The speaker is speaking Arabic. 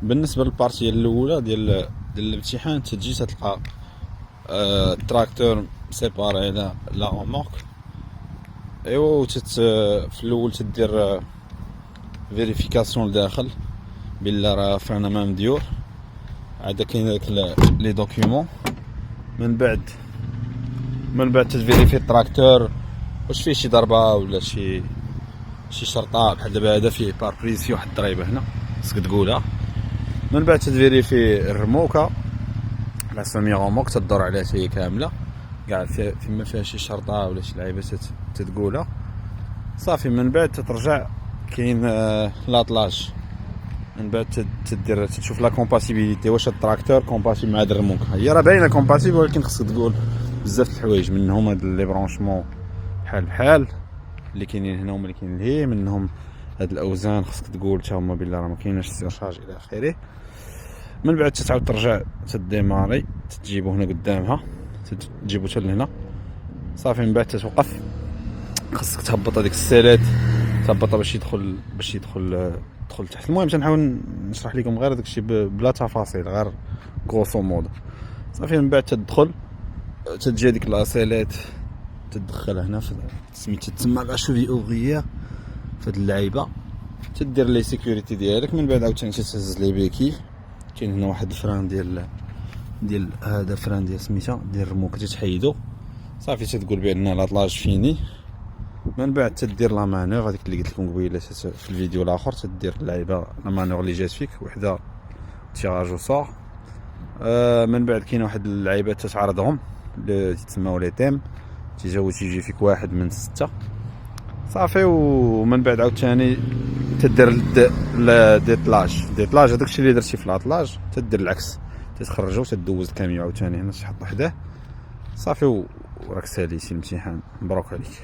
بالنسبه للبارتيه الاولى ديال الامتحان تجي تلقى التراكتور سيباري لا اوموك. ايوا في الاول تدير فيريفيكاسيون لداخل بلا راه فرنا ما مديور. عاد كاين داك لي دوكيومون. من بعد تفيريفي التراكتور واش فيه شي ضربه ولا شي شرطه. بحال دابا هذا فيه باربريز، فيه واحد الضريبه هنا خصك تقولها. من بعد تفيريفي الرموكه لا سمي غوموك، تدور عليها هي كامله كاع فيما فيها شي شرطه ولا شي لعيبه تتقولها صافي. من بعد ترجع كاين لاطلاج. من بعد تدير تشوف لا كومباتيبيليتي، واش التراكتور كومباتيبل مع هاد الرموكه. هي راه باينه كومباتيبل، ولكن خصك تقول بزاف د الحوايج، منهم هاد لي برونشمون بحال اللي كاينين هنا هما اللي كاينين لهيه، منهم هاد الاوزان خصك تقول حتى هما بلا راه ما كايناش سيرشارج الى اخره. من بعد تعاود ترجع تديماري، تجيبو هنا قدامها، تجيبو حتى لهنا صافي. من بعد تتوقف، خصك تهبط هذيك السيلات، تهبطها باش يدخل تحت. المهم تنحاول نشرح لكم غير داكشي بلا تفاصيل، غير غروسو مود صافي. من بعد تدخل، تجي هذيك لاسيلات تدخلها هنا في سميتها تسمى لا شوفي اوغيير في هاد اللعيبه، تدير لي سيكوريتي ديالك. من بعد عاوتاني تهز لي بيكي. كاين هنا واحد الفران ديال هذا فران ديال سميتها ديال الرموك، تتحيدو صافي. تتقول بان لاطلاج فيني. من بعد تدير لا مانور هذيك اللي قلت لكم قبيله في الفيديو الاخر، تدير اللعيبه لا مانور اللي جات فيك وحده تيراج وصور. من بعد كاين واحد اللعيبات تتعرضهم اللي تسموا لي تيم، تيجي فيك واحد من 6 صافي. ومن بعد عاوتاني تدير ديطلاج هذاك الشيء اللي درتي في لاطلاج تدير العكس، تتخرجو وتدوز الكاميو عاوتاني هنا تحط وحده صافي. وراك ساليتي الامتحان، مبروك عليك.